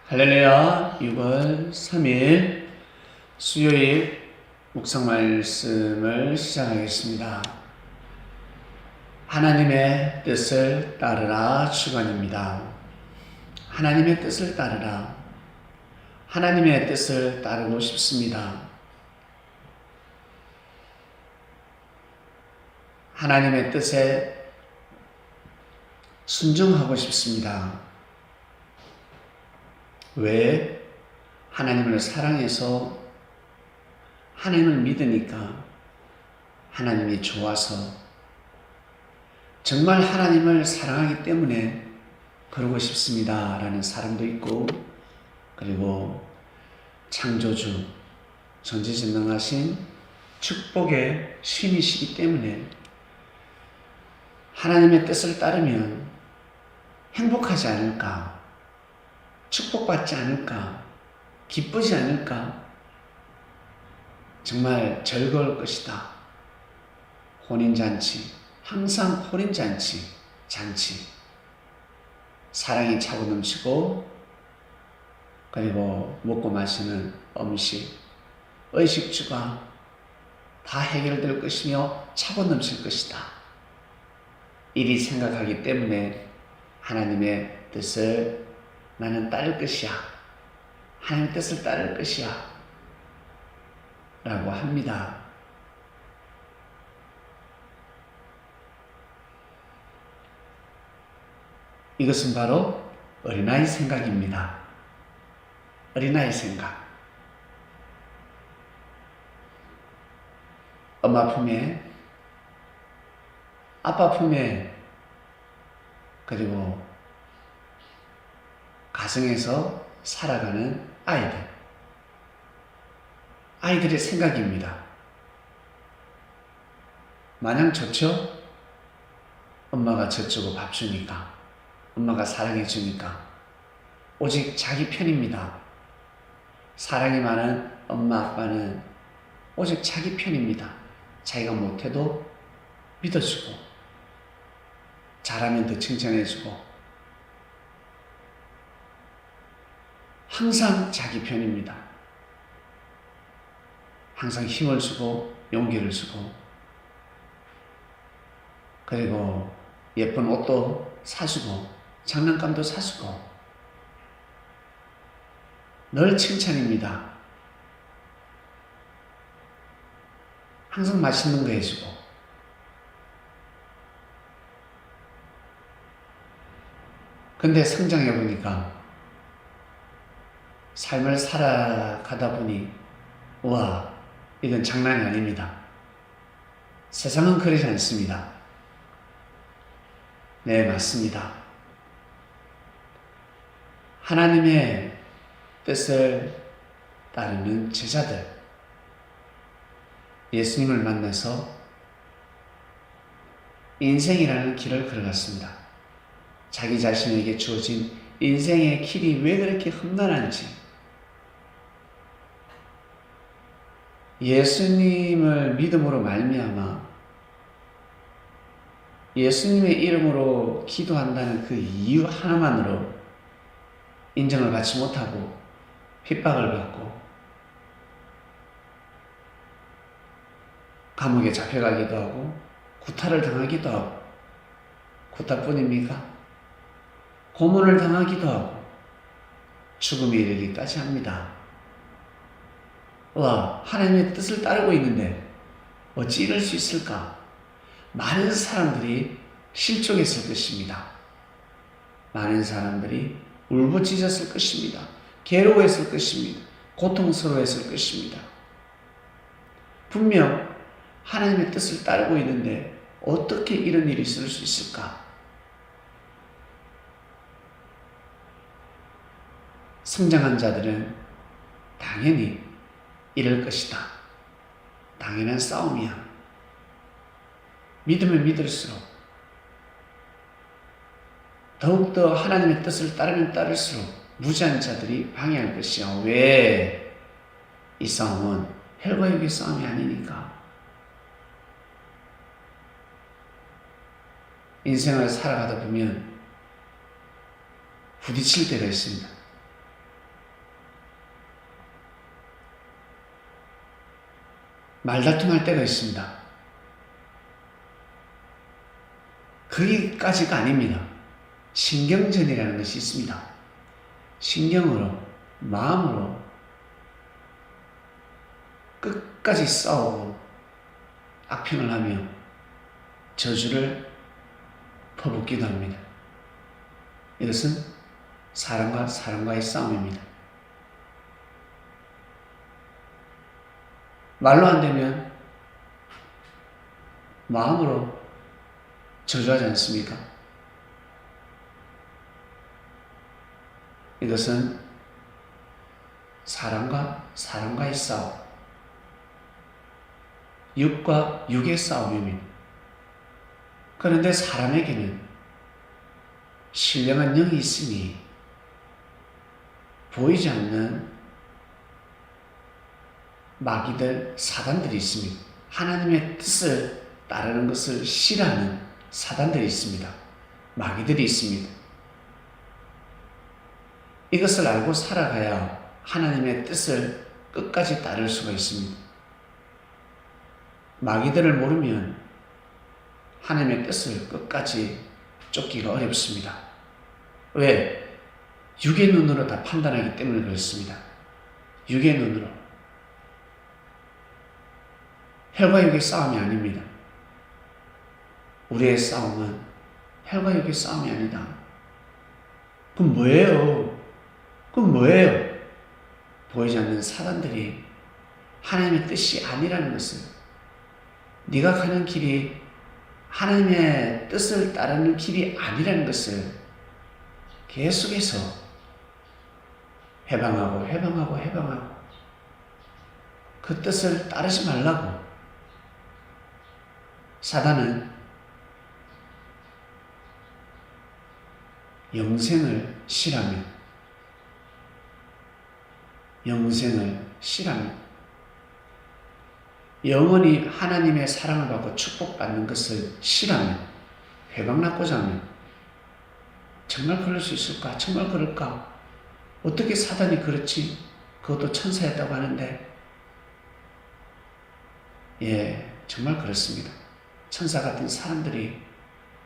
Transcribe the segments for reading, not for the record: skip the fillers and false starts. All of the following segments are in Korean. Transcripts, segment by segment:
할렐루야. 6월 3일 수요일 묵상 말씀을 시작하겠습니다. 하나님의 뜻을 따르라 주간입니다. 하나님의 뜻을 따르라. 하나님의 뜻을 따르고 싶습니다. 하나님의 뜻에 순종하고 싶습니다. 왜? 하나님을 사랑해서 하나님을 믿으니까 하나님이 좋아서 정말 하나님을 사랑하기 때문에 그러고 싶습니다 라는 사람도 있고, 그리고 창조주 전지전능하신 축복의 신이시기 때문에 하나님의 뜻을 따르면 행복하지 않을까, 축복받지 않을까, 기쁘지 않을까, 정말 즐거울 것이다. 혼인잔치, 항상 혼인잔치, 사랑이 차고 넘치고, 그리고 먹고 마시는 음식, 의식주가 다 해결될 것이며 차고 넘칠 것이다. 이리 생각하기 때문에 하나님의 뜻을 나는 따를 것이야, 하나님의 뜻을 따를 것이야 라고 합니다. 이것은 바로 어린아이 생각입니다. 어린아이 생각. 엄마 품에, 아빠 품에, 그리고 가정에서 살아가는 아이들의 생각입니다. 마냥 좋죠? 엄마가 젖주고 밥 주니까, 엄마가 사랑해 주니까 오직 자기 편입니다. 사랑이 많은 엄마 아빠는 오직 자기 편입니다. 자기가 못해도 믿어주고, 잘하면 더 칭찬해주고, 항상 자기 편입니다. 항상 힘을 주고 용기를 주고, 그리고 예쁜 옷도 사주고 장난감도 사주고 늘 칭찬입니다. 항상 맛있는 거 해주고. 근데 성장해 보니까, 삶을 살아가다 보니, 와, 이건 장난이 아닙니다. 세상은 그러지 않습니다. 네, 맞습니다. 하나님의 뜻을 따르는 제자들, 예수님을 만나서 인생이라는 길을 걸어갔습니다. 자기 자신에게 주어진 인생의 길이 왜 그렇게 험난한지, 예수님을 믿음으로 말미암아 예수님의 이름으로 기도한다는 그 이유 하나만으로 인정을 받지 못하고 핍박을 받고 감옥에 잡혀가기도 하고 구타를 당하기도 하고, 구타뿐입니까? 고문을 당하기도 하고 죽음에 이르기까지 합니다. 와, 하나님의 뜻을 따르고 있는데 어찌 이럴 수 있을까? 많은 사람들이 실족했을 것입니다. 많은 사람들이 울부짖었을 것입니다. 괴로워했을 것입니다. 고통스러워했을 것입니다. 분명 하나님의 뜻을 따르고 있는데 어떻게 이런 일이 있을 수 있을까? 성장한 자들은 당연히 이럴 것이다. 당연한 싸움이야. 믿으면 믿을수록, 더욱더 하나님의 뜻을 따르면 따를수록 무지한 자들이 방해할 것이야. 왜? 이 싸움은 혈과 육의 싸움이 아니니까. 인생을 살아가다 보면 부딪힐 때가 있습니다. 말다툼할 때가 있습니다. 거기까지가 아닙니다. 신경전이라는 것이 있습니다. 신경으로, 마음으로 끝까지 싸우고 악평을 하며 저주를 퍼붓기도 합니다. 이것은 사람과 사람과의 싸움입니다. 말로 안 되면 마음으로 저주하지 않습니까? 이것은 사람과 사람과의 싸움, 육과 육의 싸움입니다. 그런데 사람에게는 신령한 영이 있으니 보이지 않는 마귀들, 사단들이 있습니다. 하나님의 뜻을 따르는 것을 싫어하는 사단들이 있습니다. 마귀들이 있습니다. 이것을 알고 살아가야 하나님의 뜻을 끝까지 따를 수가 있습니다. 마귀들을 모르면 하나님의 뜻을 끝까지 쫓기가 어렵습니다. 왜? 육의 눈으로 다 판단하기 때문에 그렇습니다. 육의 눈으로. 혈과 육의 싸움이 아닙니다. 우리의 싸움은 혈과 육의 싸움이 아니다. 그럼 뭐예요? 그럼 뭐예요? 보이지 않는 사단들이 하나님의 뜻이 아니라는 것을, 네가 가는 길이 하나님의 뜻을 따르는 길이 아니라는 것을 계속해서 해방하고 그 뜻을 따르지 말라고. 사단은 영생을 싫어합니다. 영원히 하나님의 사랑을 받고 축복받는 것을 싫어합니다. 회방받고자 합니다. 정말 그럴 수 있을까? 정말 그럴까? 어떻게 사단이 그렇지? 그것도 천사였다고 하는데. 예, 정말 그렇습니다. 천사 같은 사람들이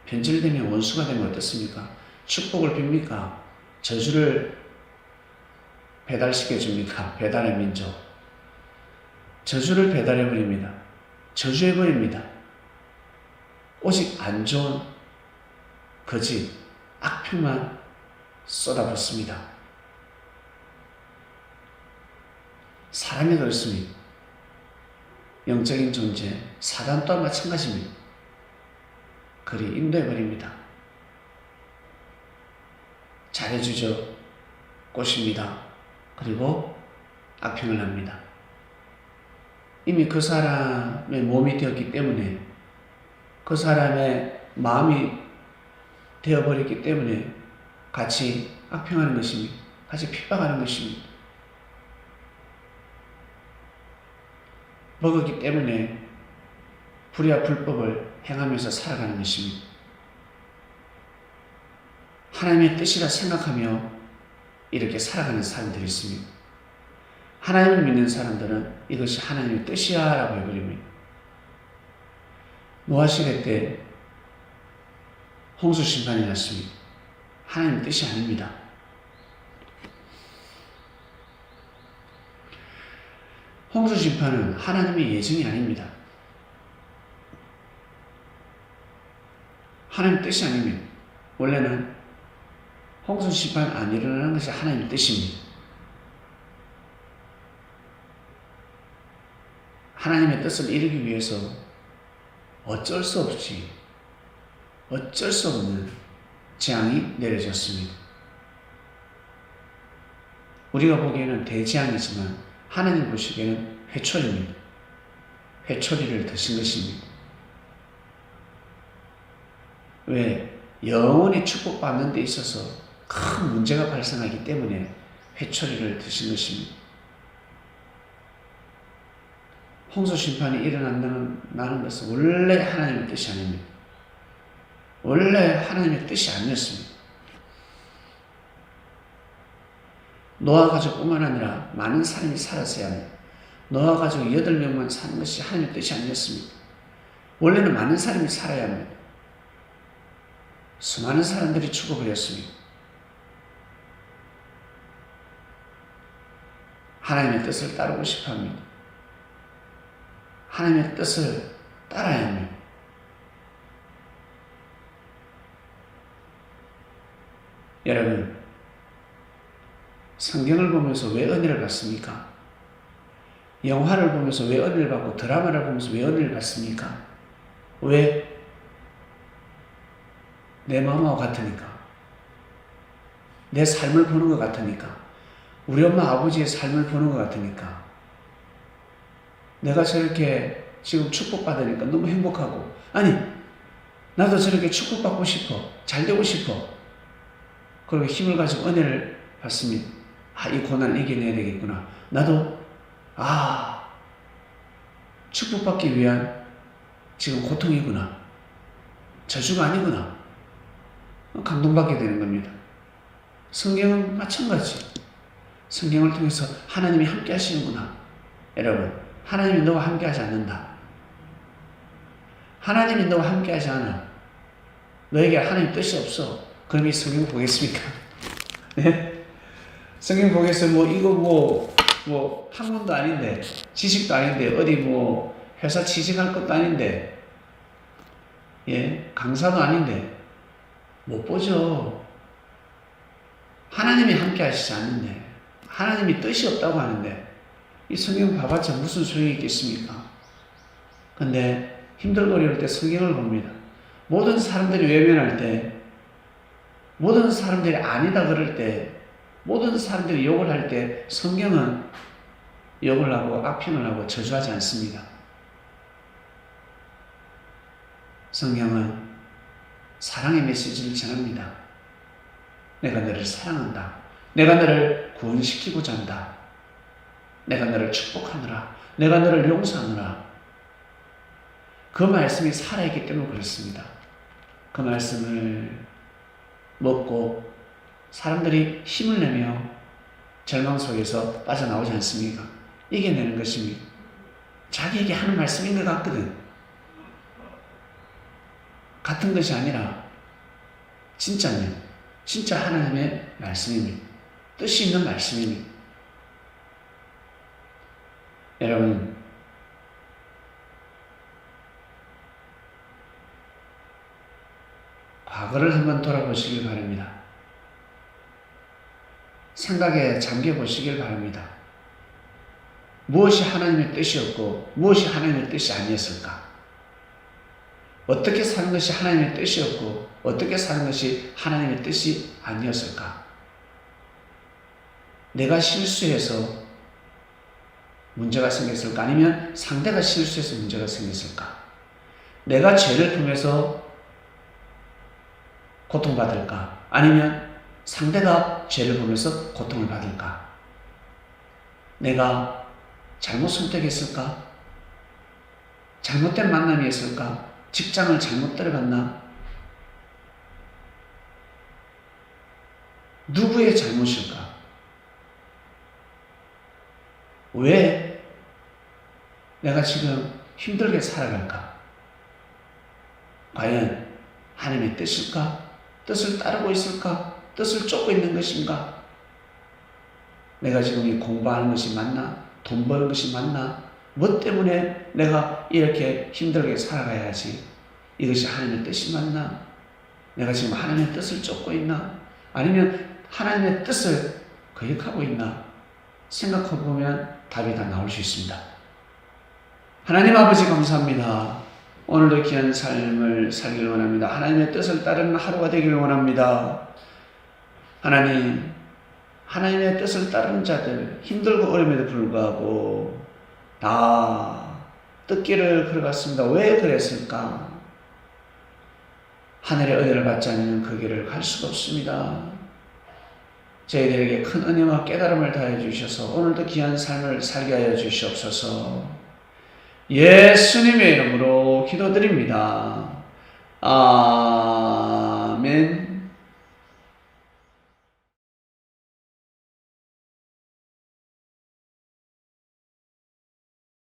변질되면 원수가 되면 어떻습니까? 축복을 빕니까? 저주를 배달시켜줍니까? 배달의 민족. 저주를 배달해버립니다. 저주해버립니다. 오직 안 좋은 거짓, 악평만 쏟아붓습니다. 사람이 그렇습니다. 영적인 존재, 사단 또한 마찬가지입니다. 그리 인도해버립니다. 잘해주죠. 꼬십니다. 그리고 악평을 합니다. 이미 그 사람의 몸이 되었기 때문에, 그 사람의 마음이 되어버렸기 때문에 같이 악평하는 것입니다. 같이 핍박하는 것입니다. 먹었기 때문에 불의와 불법을 행하면서 살아가는 것입니다. 하나님의 뜻이라 생각하며 이렇게 살아가는 사람들이 있습니다. 하나님을 믿는 사람들은 이것이 하나님의 뜻이야 라고 해버립니다. 노아 시대 때 홍수 심판이 났습니다. 하나님의 뜻이 아닙니다. 홍수 심판은 하나님의 예정이 아닙니다. 하나님의 뜻이 아닙니다. 원래는 홍수 심판 안 일어나는 것이 하나님의 뜻입니다. 하나님의 뜻을 이루기 위해서 어쩔 수 없는 재앙이 내려졌습니다. 우리가 보기에는 대재앙이지만 하나님 보시기에는 회초리입니다. 회초리를 드신 것입니다. 왜? 영원히 축복받는 데 있어서 큰 문제가 발생하기 때문에 회초리를 드신 것입니다. 홍수 심판이 일어난다는 것은 원래 하나님의 뜻이 아닙니다. 원래 하나님의 뜻이 아니었습니다. 노아 가족뿐만 아니라 많은 사람이 살았어야 합니다. 노아 가족 8명만 사는 것이 하나님의 뜻이 아니었습니다. 원래는 많은 사람이 살아야 합니다. 수많은 사람들이 죽어버렸습니다. 하나님의 뜻을 따르고 싶어 합니다. 하나님의 뜻을 따라야 합니다. 여러분, 성경을 보면서 왜 은혜를 받습니까? 영화를 보면서 왜 은혜를 받고 드라마를 보면서 왜 은혜를 받습니까? 왜? 내 마음하고 같으니까. 내 삶을 보는 것 같으니까. 우리 엄마 아버지의 삶을 보는 것 같으니까. 내가 저렇게 지금 축복받으니까 너무 행복하고, 아니 나도 저렇게 축복받고 싶어. 잘 되고 싶어. 그리고 힘을 가지고 은혜를 받습니다. 이 고난을 이겨내야 되겠구나. 나도 축복받기 위한 지금 고통이구나. 저주가 아니구나. 감동받게 되는 겁니다. 성경은 마찬가지. 성경을 통해서 하나님이 함께 하시는구나. 여러분, 하나님이 너와 함께 하지 않는다. 하나님이 너와 함께 하지 않아. 너에게 하나님 뜻이 없어. 그럼 이 성경 보겠습니까? 네? 성경 보겠어. 이거 학문도 아닌데, 지식도 아닌데, 어디 회사 취직할 것도 아닌데, 강사도 아닌데, 못 보죠. 하나님이 함께 하시지 않는데, 하나님이 뜻이 없다고 하는데, 이 성경 봐봤자 무슨 소용이 있겠습니까? 근데 힘들고 어려울 때 성경을 봅니다. 모든 사람들이 외면할 때, 모든 사람들이 아니다 그럴 때, 모든 사람들이 욕을 할 때 성경은 욕을 하고 악평을 하고 저주하지 않습니다. 성경은 사랑의 메시지를 전합니다. 내가 너를 사랑한다. 내가 너를 구원시키고자 한다. 내가 너를 축복하느라. 내가 너를 용서하느라. 그 말씀이 살아있기 때문에 그렇습니다. 그 말씀을 먹고 사람들이 힘을 내며 절망 속에서 빠져나오지 않습니까? 이겨내는 것입니다. 자기에게 하는 말씀인 것 같거든. 같은 것이 아니라 진짜는 진짜 하나님의 말씀입니다. 뜻이 있는 말씀입니다. 여러분, 과거를 한번 돌아보시길 바랍니다. 생각에 잠겨 보시길 바랍니다. 무엇이 하나님의 뜻이었고 무엇이 하나님의 뜻이 아니었을까? 어떻게 사는 것이 하나님의 뜻이었고 어떻게 사는 것이 하나님의 뜻이 아니었을까? 내가 실수해서 문제가 생겼을까? 아니면 상대가 실수해서 문제가 생겼을까? 내가 죄를 품에서 고통받을까? 아니면 상대가 죄를 보면서 고통을 받을까? 내가 잘못 선택했을까? 잘못된 만남이었을까? 직장을 잘못 들어갔나? 누구의 잘못일까? 왜 내가 지금 힘들게 살아갈까? 과연 하나님의 뜻일까? 뜻을 따르고 있을까? 뜻을 쫓고 있는 것인가? 내가 지금 이 공부하는 것이 맞나? 돈 버는 것이 맞나? 뭐 때문에 내가 이렇게 힘들게 살아가야지? 이것이 하나님의 뜻이 맞나? 내가 지금 하나님의 뜻을 쫓고 있나? 아니면 하나님의 뜻을 거역하고 있나? 생각해보면 답이 다 나올 수 있습니다. 하나님 아버지 감사합니다. 오늘도 귀한 삶을 살기를 원합니다. 하나님의 뜻을 따르는 하루가 되기를 원합니다. 하나님, 하나님의 뜻을 따르는 자들, 힘들고 어려움에도 불구하고 다 뜻길을 걸어갔습니다. 왜 그랬을까? 하늘의 은혜를 받지 않으면 그 길을 갈 수가 없습니다. 저희들에게 큰 은혜와 깨달음을 더해 주셔서 오늘도 귀한 삶을 살게 하여 주시옵소서. 예수님의 이름으로 기도드립니다. 아멘.